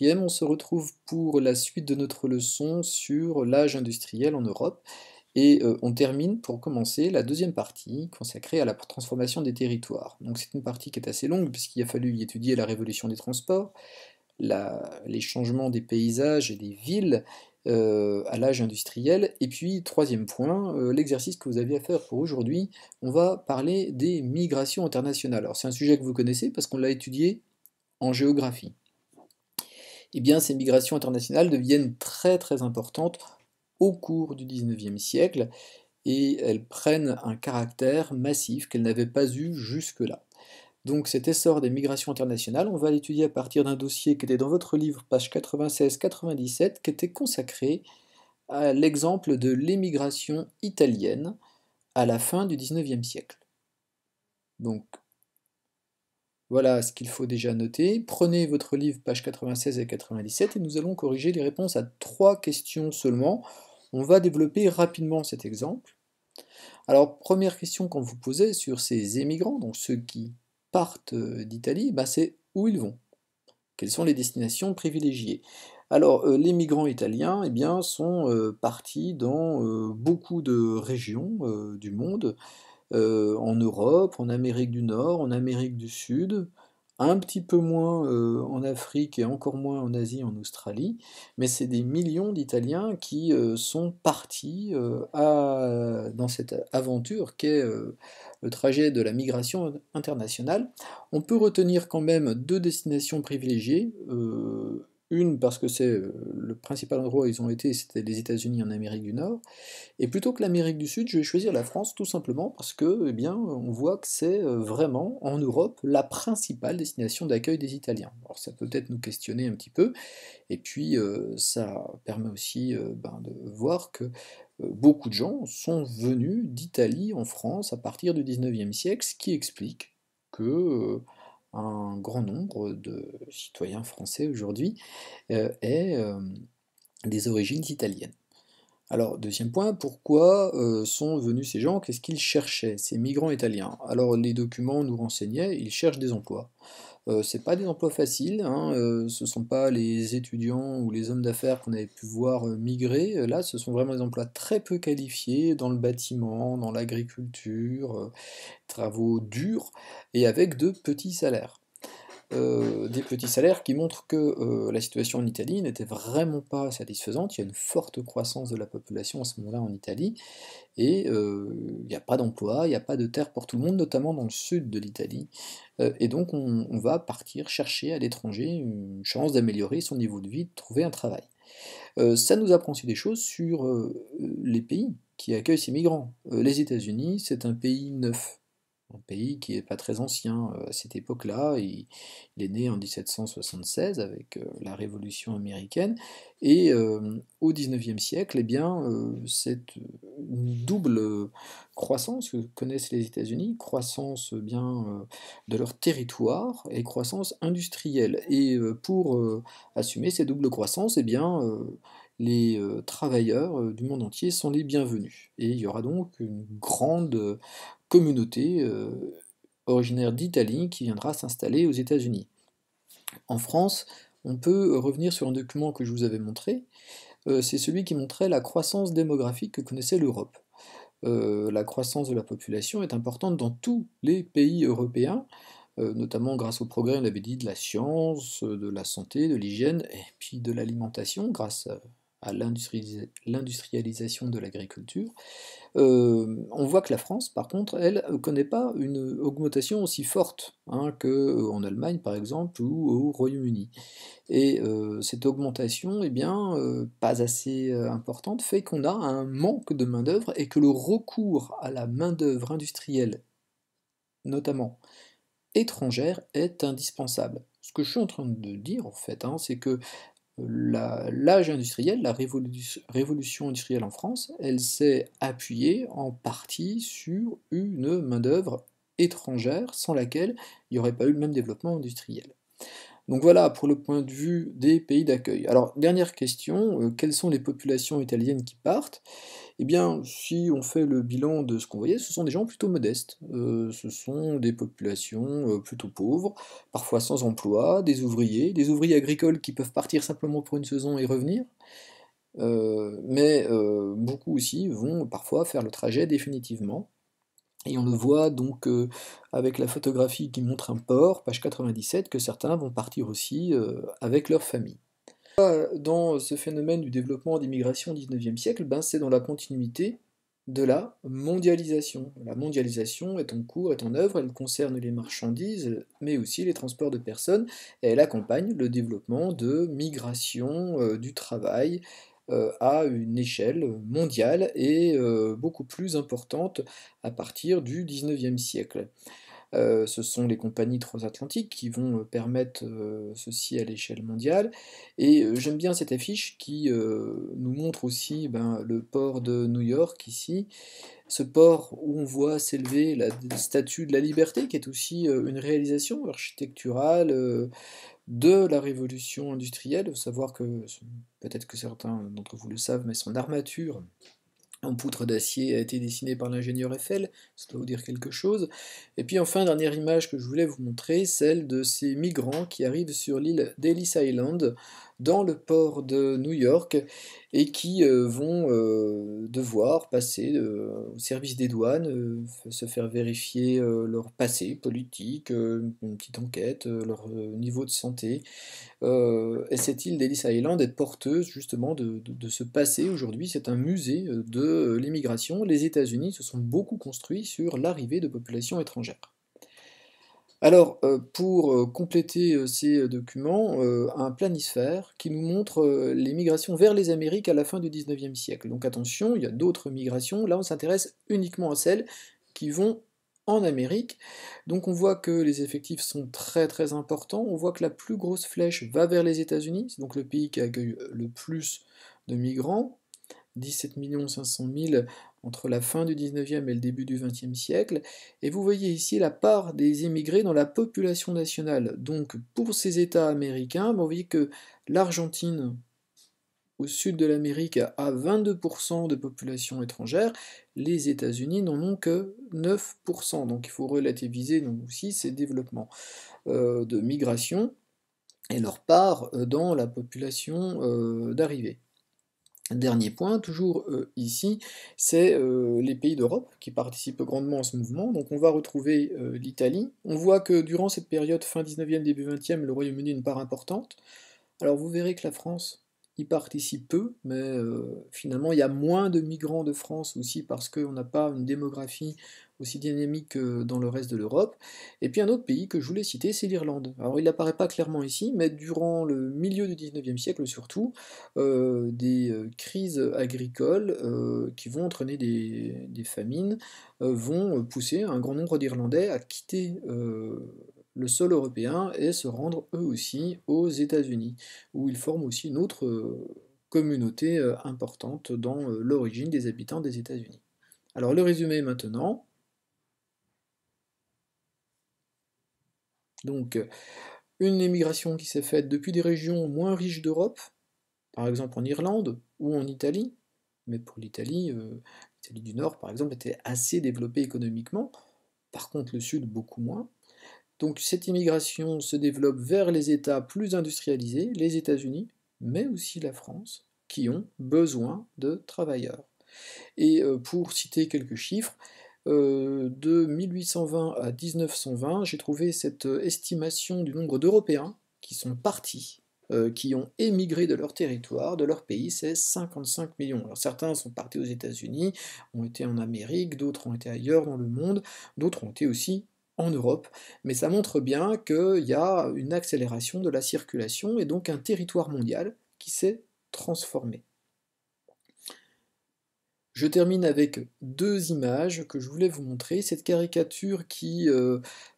quatrième, on se retrouve pour la suite de notre leçon sur l'âge industriel en Europe et on termine pour commencer la deuxième partie consacrée à la transformation des territoires. Donc c'est une partie qui est assez longue puisqu'il a fallu y étudier la révolution des transports, les changements des paysages et des villes à l'âge industriel, et puis troisième point, l'exercice que vous aviez à faire pour aujourd'hui, on va parler des migrations internationales. Alors c'est un sujet que vous connaissez parce qu'on l'a étudié en géographie. Eh bien, ces migrations internationales deviennent très très importantes au cours du XIXe siècle et elles prennent un caractère massif qu'elles n'avaient pas eu jusque-là. Donc cet essor des migrations internationales, on va l'étudier à partir d'un dossier qui était dans votre livre, page 96-97, qui était consacré à l'exemple de l'émigration italienne à la fin du XIXe siècle. Donc voilà ce qu'il faut déjà noter. Prenez votre livre, page 96 et 97, et nous allons corriger les réponses à 3 questions seulement. On va développer rapidement cet exemple. Alors, première question qu'on vous posait sur ces émigrants, donc ceux qui partent d'Italie, c'est où ils vont? Quelles sont les destinations privilégiées? Alors, les migrants italiens sont partis dans beaucoup de régions du monde, en Europe, en Amérique du Nord, en Amérique du Sud, un petit peu moins en Afrique et encore moins en Asie, en Australie, mais c'est des millions d'Italiens qui sont partis dans cette aventure qu'est le trajet de la migration internationale. On peut retenir quand même 2 destinations privilégiées. Une parce que c'est le principal endroit où ils ont été, c'était les États-Unis en Amérique du Nord, et plutôt que l'Amérique du Sud, je vais choisir la France tout simplement parce que, on voit que c'est vraiment en Europe la principale destination d'accueil des Italiens. Alors ça peut peut-être nous questionner un petit peu, et puis ça permet aussi de voir que beaucoup de gens sont venus d'Italie en France à partir du XIXe siècle, ce qui explique que un grand nombre de citoyens français aujourd'hui aient des origines italiennes. Alors, deuxième point, pourquoi sont venus ces gens? Qu'est-ce qu'ils cherchaient, ces migrants italiens? Alors, les documents nous renseignaient, ils cherchent des emplois. C'est pas des emplois faciles, hein, ce sont pas les étudiants ou les hommes d'affaires qu'on avait pu voir migrer. Là, ce sont vraiment des emplois très peu qualifiés dans le bâtiment, dans l'agriculture, travaux durs et avec de petits salaires. Des petits salaires qui montrent que la situation en Italie n'était vraiment pas satisfaisante. Il y a une forte croissance de la population à ce moment-là en Italie, et il n'y a pas d'emploi, il n'y a pas de terre pour tout le monde, notamment dans le sud de l'Italie. Et donc on va partir chercher à l'étranger une chance d'améliorer son niveau de vie, de trouver un travail. Ça nous apprend aussi des choses sur les pays qui accueillent ces migrants. Les États-Unis, c'est un pays neuf. Un pays qui n'est pas très ancien à cette époque-là, il est né en 1776 avec la Révolution américaine, et au XIXe siècle, cette double croissance que connaissent les États-Unis, croissance de leur territoire et croissance industrielle. Et pour assumer ces doubles croissances, les travailleurs du monde entier sont les bienvenus. Et il y aura donc une grande communauté originaire d'Italie qui viendra s'installer aux États-Unis. En France, on peut revenir sur un document que je vous avais montré, c'est celui qui montrait la croissance démographique que connaissait l'Europe. La croissance de la population est importante dans tous les pays européens, notamment grâce au progrès, on l'avait dit, de la science, de la santé, de l'hygiène, et puis de l'alimentation, grâce à l'industrialisation de l'agriculture. On voit que la France, par contre, elle, ne connaît pas une augmentation aussi forte hein, qu'en Allemagne, par exemple, ou au Royaume-Uni. Et cette augmentation, pas assez importante, fait qu'on a un manque de main-d'œuvre et que le recours à la main-d'œuvre industrielle, notamment étrangère, est indispensable. Ce que je suis en train de dire, en fait, hein, c'est que l'âge industriel, la révolution industrielle en France, elle s'est appuyée en partie sur une main-d'œuvre étrangère sans laquelle il n'y aurait pas eu le même développement industriel. Donc voilà pour le point de vue des pays d'accueil. Alors, dernière question, quelles sont les populations italiennes qui partent? Eh bien, si on fait le bilan de ce qu'on voyait, ce sont des gens plutôt modestes. Ce sont des populations plutôt pauvres, parfois sans emploi, des ouvriers agricoles qui peuvent partir simplement pour une saison et revenir, mais beaucoup aussi vont parfois faire le trajet définitivement. Et on le voit donc avec la photographie qui montre un port, page 97, que certains vont partir aussi avec leur famille. Dans ce phénomène du développement des migrations au XIXe siècle, ben, c'est dans la continuité de la mondialisation. La mondialisation est en cours, est en œuvre, elle concerne les marchandises, mais aussi les transports de personnes, et elle accompagne le développement de migrations du travail à une échelle mondiale et beaucoup plus importante à partir du XIXe siècle. Ce sont les compagnies transatlantiques qui vont permettre ceci à l'échelle mondiale. Et j'aime bien cette affiche qui nous montre aussi ben, le port de New York ici, ce port où on voit s'élever la statue de la liberté, qui est aussi une réalisation architecturale de la révolution industrielle. Il faut savoir que, peut-être que certains d'entre vous le savent, mais son armature en poutre d'acier a été dessiné par l'ingénieur Eiffel, ça doit vous dire quelque chose. Et puis enfin, dernière image que je voulais vous montrer, celle de ces migrants qui arrivent sur l'île d'Ellis Island, dans le port de New York, et qui vont devoir passer au service des douanes, se faire vérifier leur passé politique, une petite enquête, leur niveau de santé, et cette île d'Ellis Island est porteuse justement de ce passé aujourd'hui. C'est un musée de l'immigration. Les États-Unis se sont beaucoup construits sur l'arrivée de populations étrangères. Alors, pour compléter ces documents, un planisphère qui nous montre les migrations vers les Amériques à la fin du XIXe siècle. Donc attention, il y a d'autres migrations. Là, on s'intéresse uniquement à celles qui vont en Amérique. Donc on voit que les effectifs sont très très importants. On voit que la plus grosse flèche va vers les États-Unis. C'est donc le pays qui accueille le plus de migrants. 17 500 000 entre la fin du 19e et le début du 20e siècle. Et vous voyez ici la part des immigrés dans la population nationale. Donc pour ces États américains, vous voyez que l'Argentine, au sud de l'Amérique, a 22% de population étrangère, les États-Unis n'en ont que 9%. Donc il faut relativiser donc, aussi ces développements de migration et leur part dans la population d'arrivée. Dernier point, toujours ici, c'est les pays d'Europe qui participent grandement à ce mouvement. Donc on va retrouver l'Italie. On voit que durant cette période fin 19e, début 20e, le Royaume-Uni a une part importante. Alors vous verrez que la France y participe peu, mais finalement il y a moins de migrants de France aussi parce qu'on n'a pas une démographie aussi dynamique que dans le reste de l'Europe. Et puis un autre pays que je voulais citer, c'est l'Irlande. Alors il n'apparaît pas clairement ici, mais durant le milieu du 19e siècle surtout, des crises agricoles qui vont entraîner des famines vont pousser un grand nombre d'Irlandais à quitter le sol européen et se rendre eux aussi aux États-Unis, où ils forment aussi une autre communauté importante dans l'origine des habitants des États-Unis. Alors le résumé maintenant. Donc une émigration qui s'est faite depuis des régions moins riches d'Europe, par exemple en Irlande ou en Italie, mais pour l'Italie, l'Italie du Nord par exemple était assez développée économiquement, par contre le Sud beaucoup moins. Donc cette immigration se développe vers les États plus industrialisés, les États-Unis, mais aussi la France, qui ont besoin de travailleurs. Et pour citer quelques chiffres, de 1820 à 1920, j'ai trouvé cette estimation du nombre d'Européens qui sont partis, qui ont émigré de leur territoire, de leur pays, c'est 55 millions. Alors certains sont partis aux États-Unis, ont été en Amérique, d'autres ont été ailleurs dans le monde, d'autres ont été aussi en Europe, mais ça montre bien qu'il y a une accélération de la circulation et donc un territoire mondial qui s'est transformé. Je termine avec deux images que je voulais vous montrer. Cette caricature qui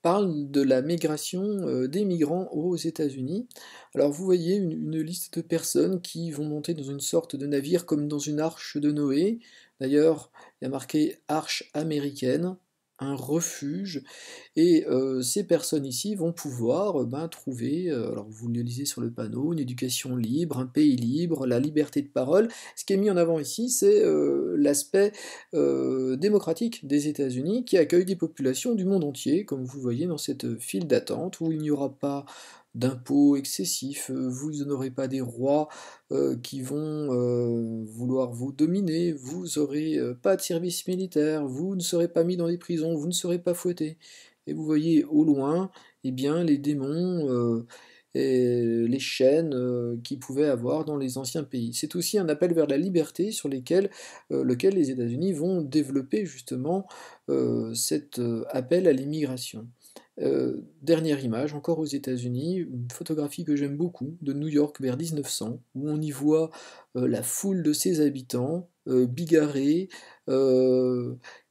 parle de la migration des migrants aux États-Unis. Alors vous voyez une liste de personnes qui vont monter dans une sorte de navire comme dans une arche de Noé. D'ailleurs, il y a marqué arche américaine. un refuge, et ces personnes ici vont pouvoir, ben, trouver, alors vous le lisez sur le panneau, une éducation libre, un pays libre, la liberté de parole. Ce qui est mis en avant ici, c'est, l'aspect, démocratique des États-Unis qui accueillent des populations du monde entier, comme vous le voyez dans cette file d'attente où il n'y aura pas d'impôts excessifs, vous n'aurez pas des rois, qui vont, vouloir vous dominer, vous aurez, pas de service militaire, vous ne serez pas mis dans des prisons, vous ne serez pas fouettés. Et vous voyez au loin, eh bien, les démons, et les chaînes, qu'ils pouvaient avoir dans les anciens pays. C'est aussi un appel vers la liberté sur lequel les États-Unis vont développer justement, cet, appel à l'immigration. Dernière image, encore aux États-Unis, une photographie que j'aime beaucoup, de New York vers 1900, où on y voit, la foule de ses habitants, bigarrés,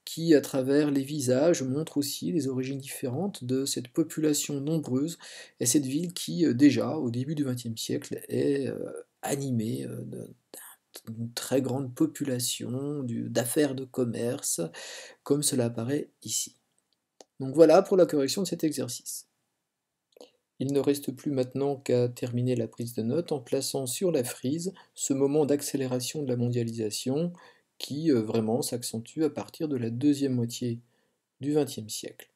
qui, à travers les visages, montrent aussi les origines différentes de cette population nombreuse et cette ville qui, déjà, au début du XXe siècle, est, animée, d'une très grande population, d'affaires de commerce, comme cela apparaît ici. Donc voilà pour la correction de cet exercice. Il ne reste plus maintenant qu'à terminer la prise de notes en plaçant sur la frise ce moment d'accélération de la mondialisation qui vraiment s'accentue à partir de la deuxième moitié du XXe siècle.